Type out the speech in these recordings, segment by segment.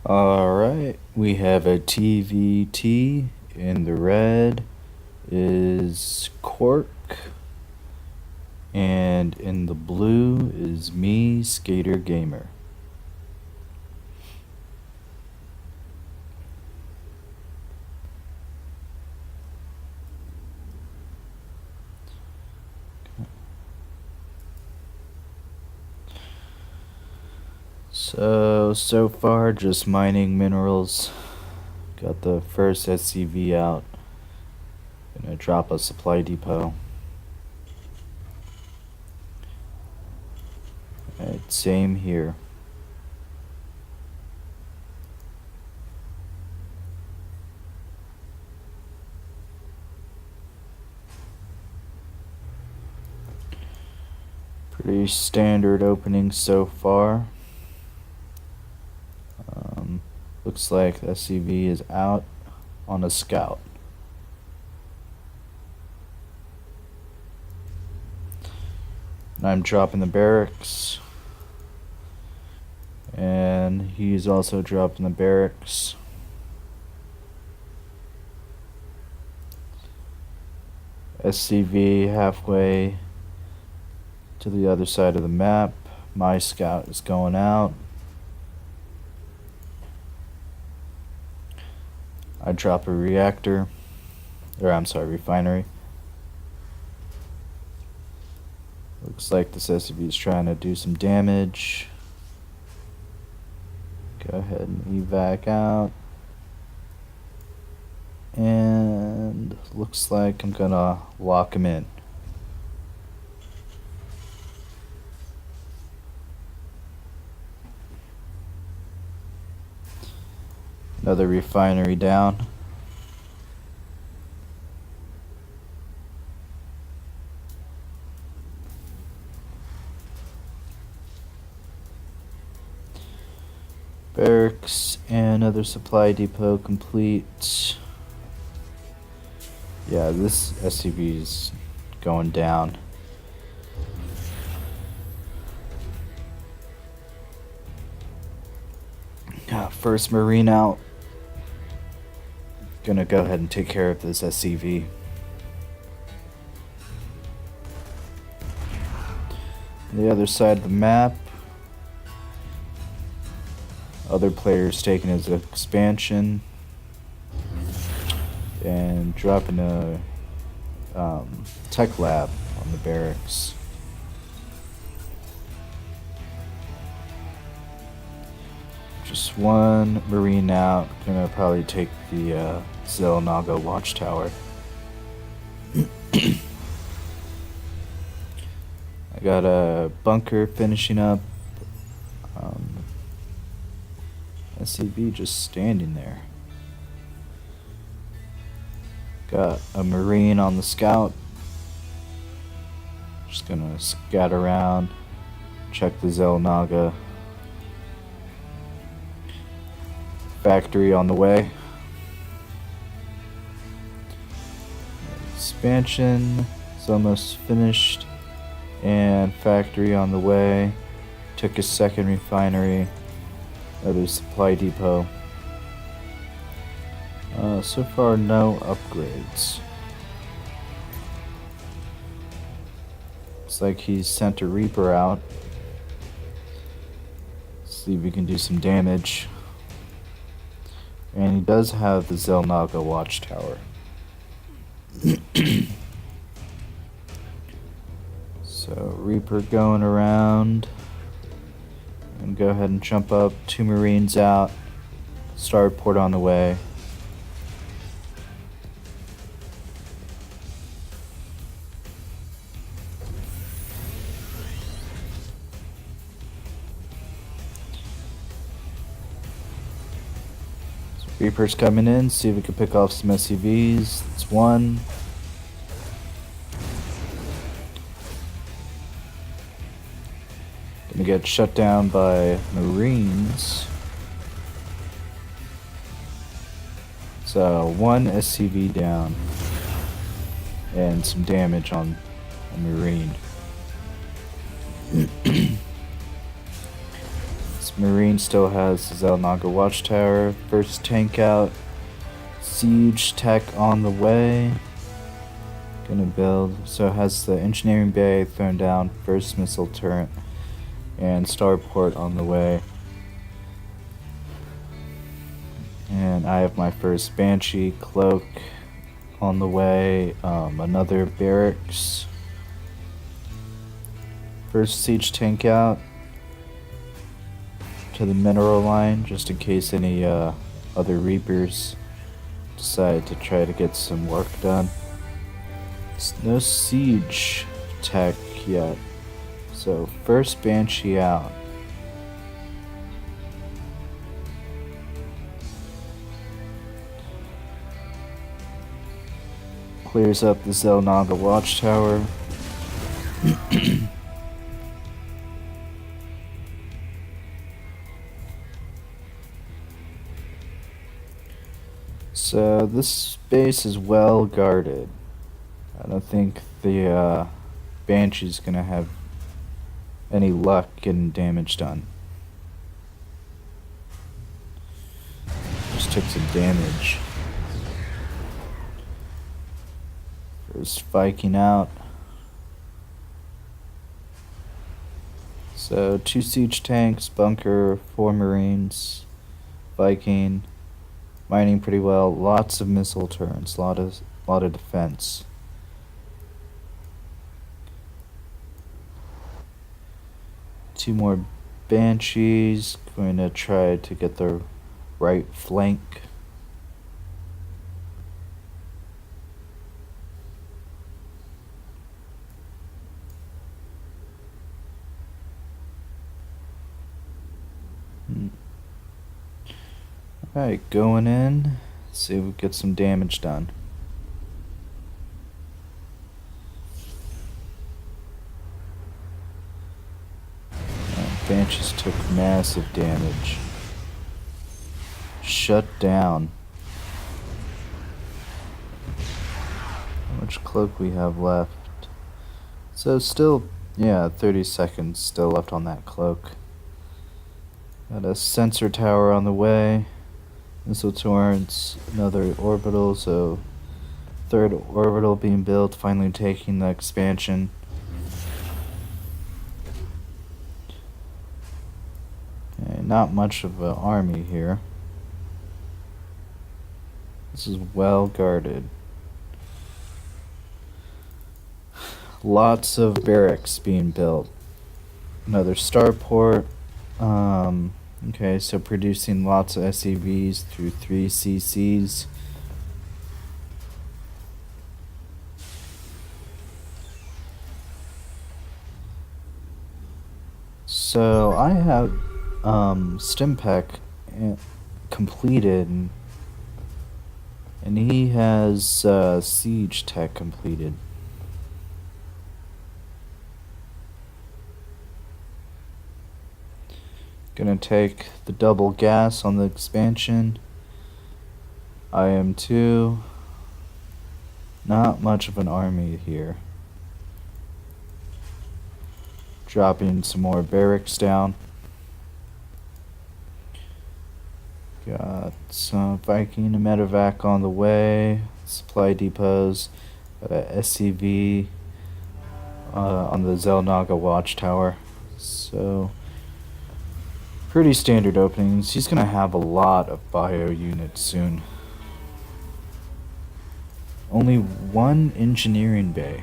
Alright, we have a TvT. In the red is Kork, and in the blue is me, Sk8rgamr. So far just mining minerals. Got the first SCV out. Gonna drop a supply depot. Alright, same here. Pretty standard opening so far. Looks like the SCV is out on a scout. And I'm dropping the barracks. And he's also dropping the barracks. SCV halfway to the other side of the map. My scout is going out. I drop a reactor, or I'm sorry, refinery. Looks like this SCV is trying to do some damage. Go ahead and evac out. And looks like I'm gonna lock him in. Another refinery down. Barracks and another supply depot complete. Yeah, this SCV is going down. First Marine out. Gonna go ahead and take care of this SCV. On the other side of the map, other players taking his expansion and dropping a tech lab on the barracks. Just one Marine out. Gonna probably take the Zelnaga watchtower. I got a bunker finishing up. SCV just standing there. Got a Marine on the scout. Just gonna scout around, check the Zelnaga. Factory on the way. Expansion is almost finished, and factory on the way. Took a second refinery, another supply depot. So far no upgrades. Looks like he's sent a Reaper out. See if we can do some damage. And he does have the Zelnaga watchtower. So Reaper going around. And go ahead and jump up. 2 Marines out. Starport on the way. Reaper's coming in, see if we can pick off some SCVs. It's one. Gonna get shut down by Marines. So one SCV down. And some damage on a Marine. This Marine Marine still has the Zelnaga Watchtower. First tank out. Siege tech on the way. Gonna build. So has the engineering bay thrown down. First missile turret. And starport on the way. And I have my first Banshee cloak on the way. Another barracks. First siege tank out to the mineral line, just in case any other Reapers decide to try to get some work done. No siege tech yet. So first Banshee out. Clears up the Zelnaga Watchtower. So this base is well guarded. I don't think the Banshee's gonna have any luck getting damage done. Just took some damage. First Viking out. So 2 siege tanks, bunker, 4 Marines, Viking, mining pretty well. Lots of missile turrets, lot of defense. Two more Banshees, going to try to get the right flank. Alright, going in, see if we get some damage done. Banshees took massive damage. Shut down. How much cloak we have left? So still, yeah, 30 seconds still left on that cloak. Got a sensor tower on the way. Missile torrents, another orbital, so third orbital being built, finally taking the expansion. Okay, not much of an army here. This is well guarded. Lots of barracks being built. Another starport. Okay, so producing lots of SCVs through 3 CCs. So I have Stimpec completed, and he has Siege Tech completed. Gonna take the double gas on the expansion. I am too. Not much of an army here. Dropping some more barracks down. Got some Viking and medevac on the way. Supply depots. Got a SCV on the Zelnaga Watchtower. So pretty standard openings. He's gonna have a lot of bio units soon. Only 1 engineering bay.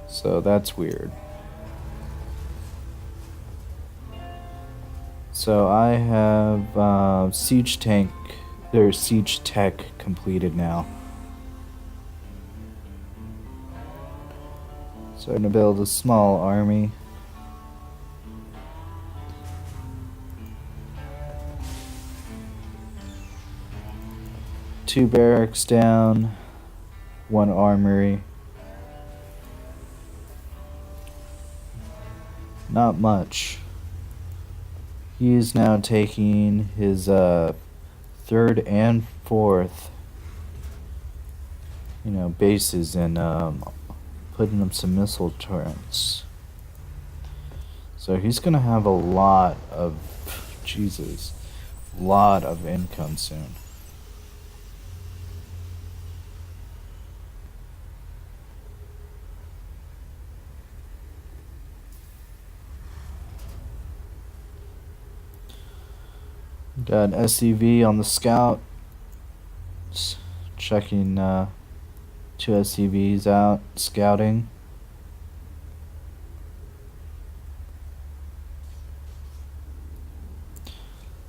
So that's weird. So I have siege tank, there's siege tech completed now. Starting to build a small army. Two barracks down, 1 armory. Not much. He is now taking his 3rd and 4th, bases and putting up some missile turrets. So he's gonna have a lot of, Jesus, lot of income soon. Got SCV on the scout. Just checking 2 SCVs out, scouting.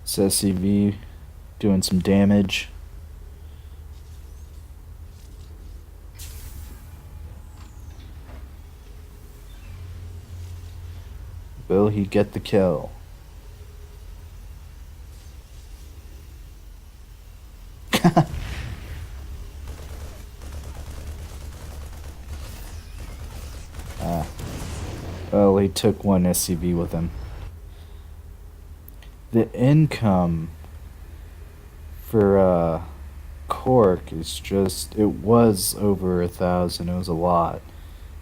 This SCV doing some damage. Will he get the kill? Well, he took 1 SCV with him. The income for Kork is just, it was over 1,000. It was a lot.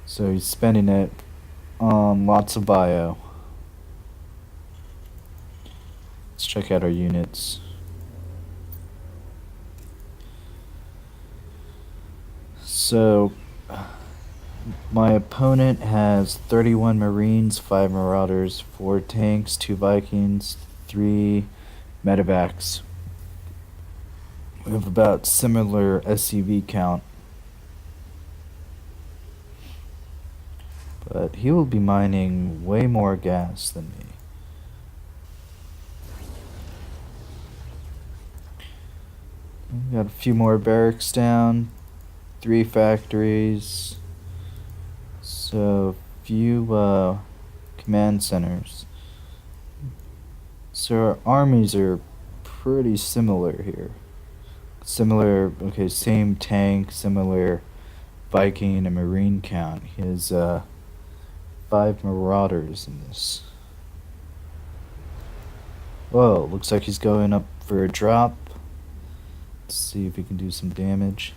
So he's spending it on lots of bio. Let's check out our units. So my opponent has 31 Marines, 5 Marauders, 4 tanks, 2 Vikings, 3 medevacs. We have about similar SCV count. But he will be mining way more gas than me. We got a few more barracks down, 3 factories, so few command centers. So our armies are pretty similar here. Similar, okay, same tank, similar Viking and Marine count. He has 5 Marauders in this. Whoa, looks like he's going up for a drop. Let's see if he can do some damage.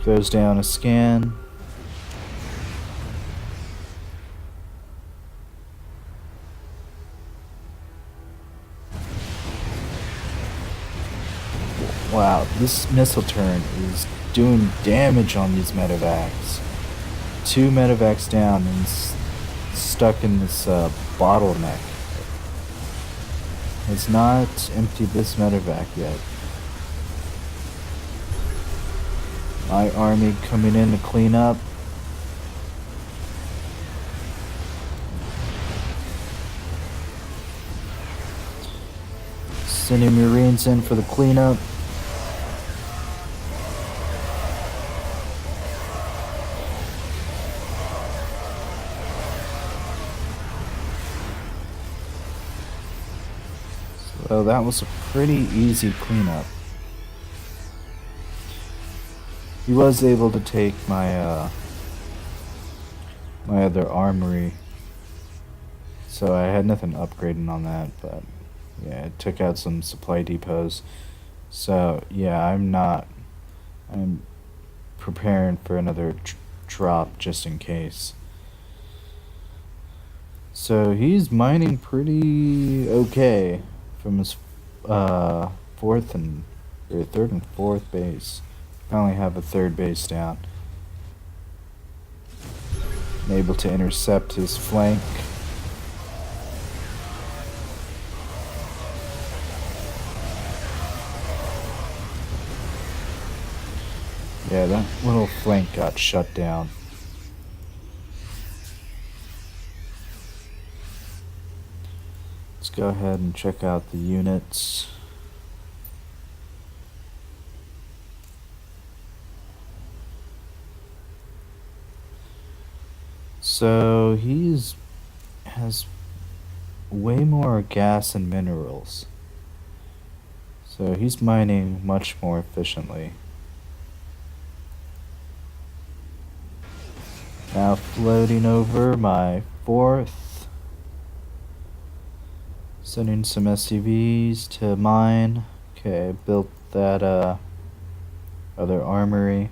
Goes down a scan. Wow, this missile turret is doing damage on these medevacs. 2 medevacs down and stuck in this bottleneck. Has not emptied this medevac yet. My army coming in to clean up. Sending Marines in for the cleanup. So that was a pretty easy cleanup. He was able to take my my other armory, so I had nothing upgrading on that, but yeah, it took out some supply depots. So yeah, I'm preparing for another drop just in case. So he's mining pretty okay from his third and fourth base. Finally have a third base down. I'm able to intercept his flank. Yeah, that little flank got shut down. Let's go ahead and check out the units. So has way more gas and minerals. So he's mining much more efficiently. Now floating over my 4th. Sending some SCVs to mine. Okay, I built that other armory.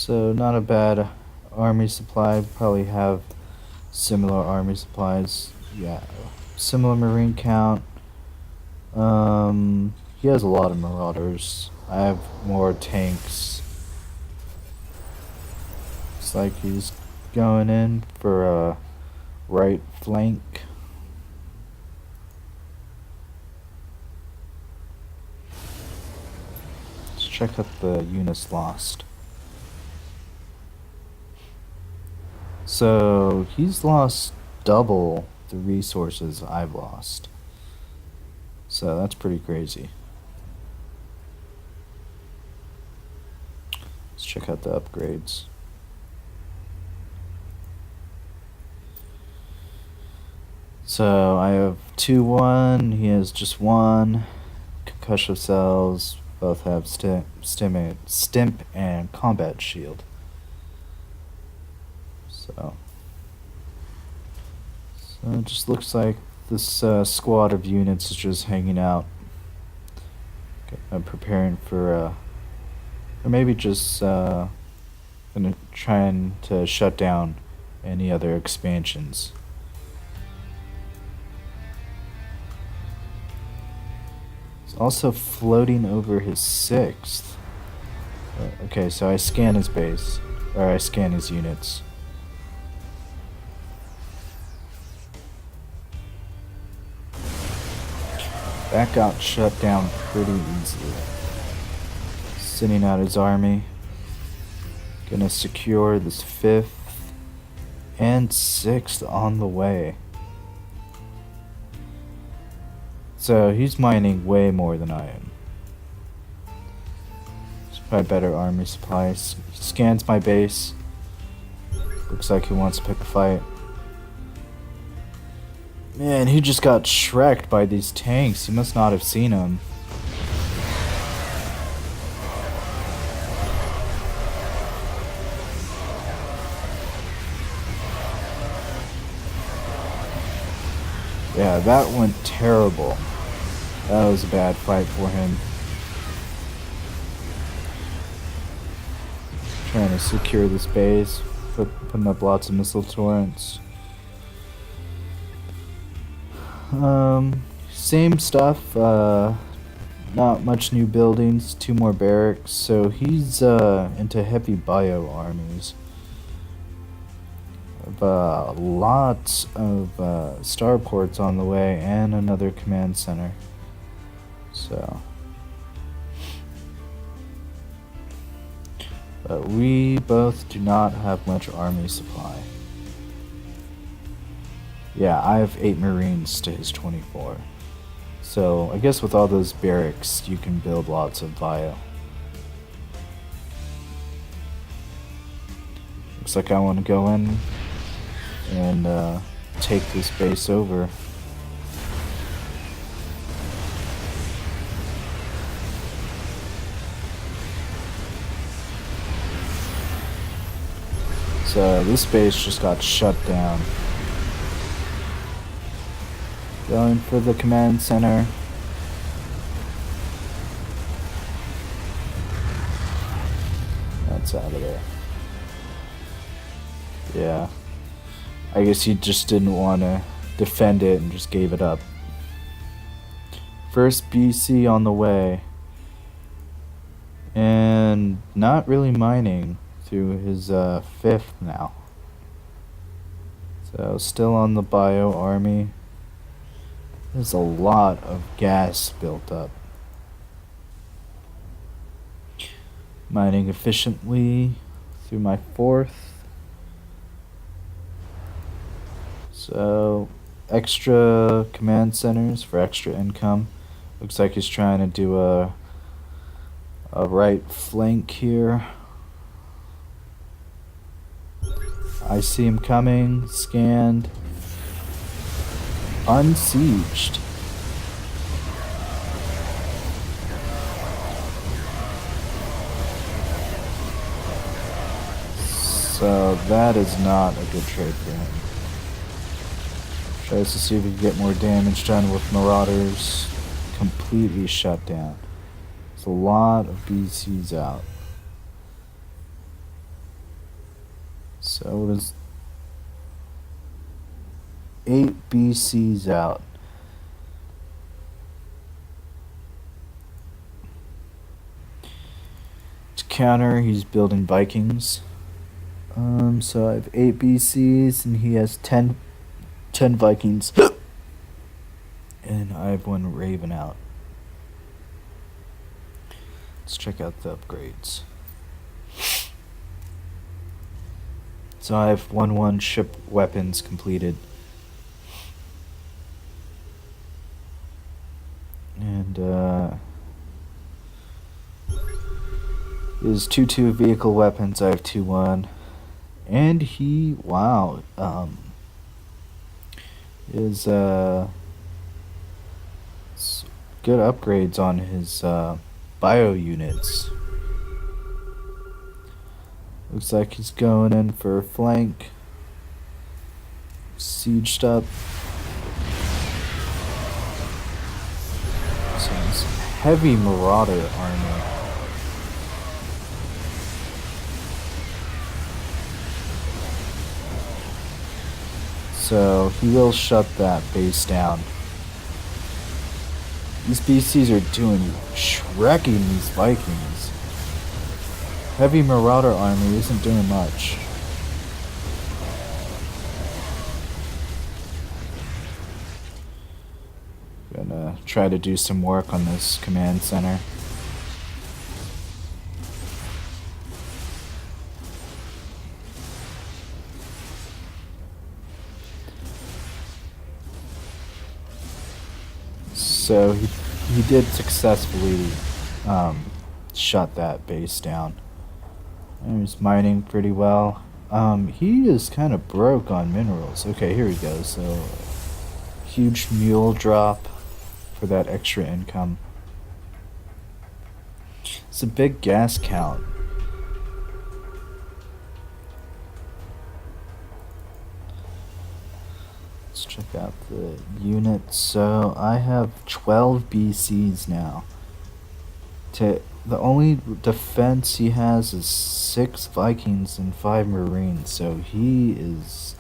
So not a bad army supply. Probably have similar army supplies. Yeah, similar marine count. He has a lot of marauders. I have more tanks. Looks like he's going in for a right flank. Let's check out the units lost. So he's lost double the resources I've lost. So that's pretty crazy. Let's check out the upgrades. So I have 2-1, he has just 1. Concussion cells, both have stimp and combat shield. So it just looks like this squad of units is just hanging out. Okay, I'm preparing for, or maybe just trying to shut down any other expansions. It's also floating over his 6th. Okay, so I scan his base, or I scan his units. That got shut down pretty easily. Sending out his army. Gonna secure this 5th and 6th on the way. So he's mining way more than I am. It's probably better army supplies. He scans my base. Looks like he wants to pick a fight. Man, he just got shreked by these tanks. He must not have seen them. Yeah, that went terrible. That was a bad fight for him. Trying to secure this base, putting up lots of missile torrents. Same stuff, not much new buildings, 2 more barracks, so he's into heavy bio armies. Lots of starports on the way and another command center. So, but we both do not have much army supply. Yeah, I have 8 Marines to his 24. So, I guess with all those barracks, you can build lots of bio. Looks like I want to go in and take this base over. So, this base just got shut down. Going for the command center. That's out of there. Yeah. I guess he just didn't want to defend it and just gave it up. First BC on the way. And not really mining through his 5th now. So still on the bio army. There's a lot of gas built up. Mining efficiently through my 4th. So, extra command centers for extra income. Looks like he's trying to do a right flank here. I see him coming, scanned. Unsieged. So that is not a good trade for him. Tries to see if he can get more damage done with marauders. Completely shut down. There's a lot of BCs out. So it was 8 BCs out. To counter, he's building Vikings. So I have 8 BCs and he has 10 Vikings. And I have 1 Raven out. Let's check out the upgrades. So I have 1 ship weapons completed. And his 2 vehicle weapons, I have 2-1. And he, wow, is good upgrades on his bio units. Looks like he's going in for a flank. Sieged up. So it's heavy Marauder army. So he will shut that base down. These BCs are doing shrekking these Vikings. Heavy Marauder army isn't doing much. Gonna try to do some work on this command center. So he did successfully shut that base down. And he's mining pretty well. He is kind of broke on minerals. Okay, here we go. So huge mule drop for that extra income. It's a big gas count. Let's check out the units. So I have 12 BCs now. The only defense he has is 6 Vikings and 5 Marines, so he is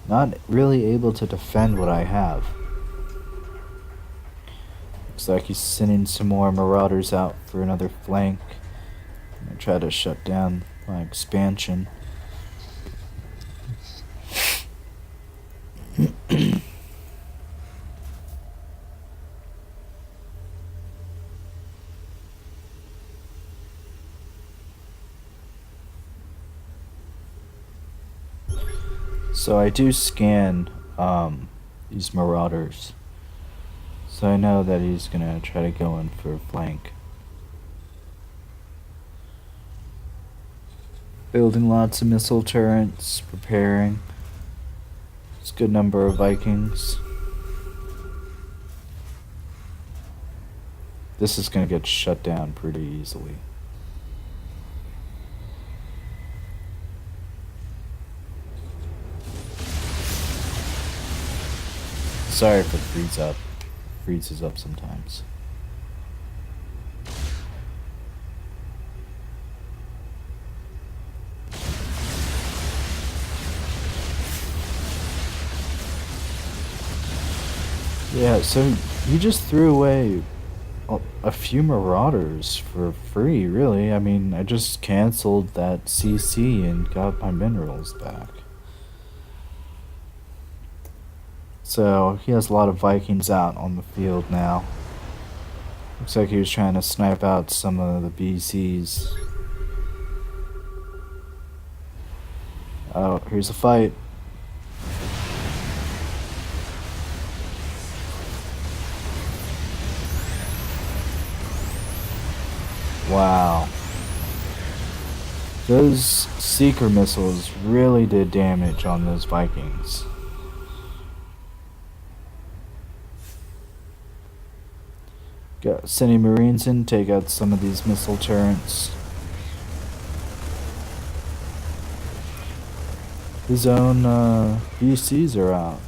not really able to defend what I have. Looks like he's sending some more Marauders out for another flank. I'm gonna try to shut down my expansion. So I do scan these Marauders. So I know that he's gonna try to go in for a flank. Building lots of missile turrets, preparing. It's a good number of Vikings. This is gonna get shut down pretty easily. Sorry if it freezes up sometimes. Yeah, so he just threw away a few Marauders for free, really. I mean, I just canceled that CC and got my minerals back. So he has a lot of Vikings out on the field now. Looks like he was trying to snipe out some of the BCs. Oh, here's a fight. Wow. Those Seeker missiles really did damage on those Vikings. Got sending Marines in, take out some of these missile turrets. His own VCs are out.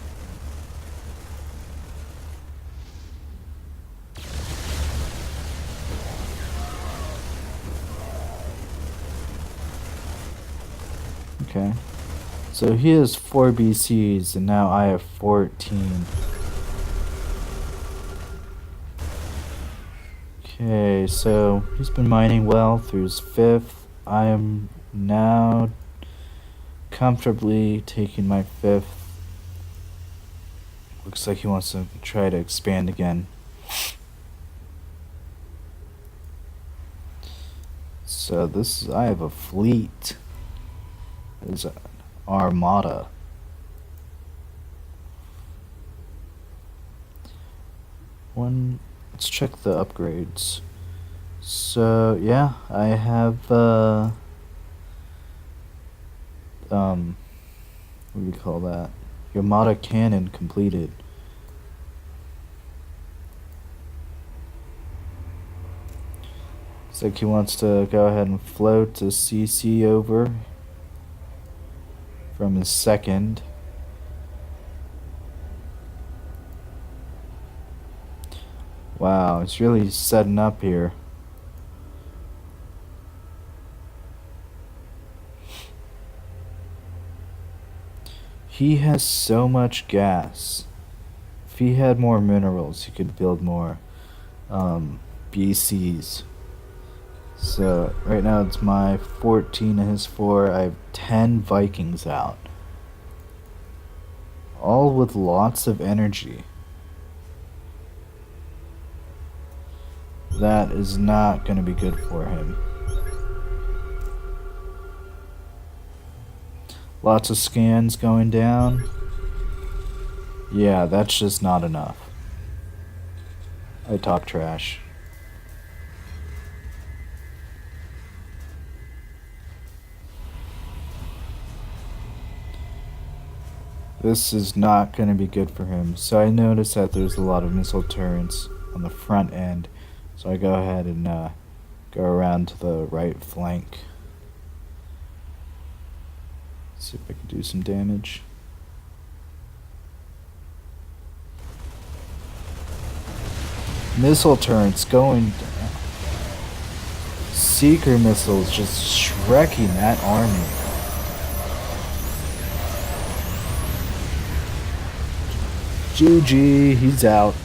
Okay. So he has 4 BCs, and now I have 14. Okay, so he's been mining well through his 5th. I am now comfortably taking my 5th. Looks like he wants to try to expand again. So this is, I have a fleet. There's an armada. Let's check the upgrades. So yeah, I have what do we call that? Armada cannon completed. Looks like he wants to go ahead and float a CC over from his 2nd. Wow, it's really setting up here. He has so much gas. If he had more minerals, he could build more BCs. So right now it's my 14 and his 4. I have 10 Vikings out. All with lots of energy. That is not going to be good for him. Lots of scans going down. Yeah, that's just not enough. I talk trash. This is not going to be good for him. So I noticed that there's a lot of missile turrets on the front end. So I go ahead and go around to the right flank. See if I can do some damage. Missile turrets going down. Seeker missiles just shrekking that army. GG, he's out.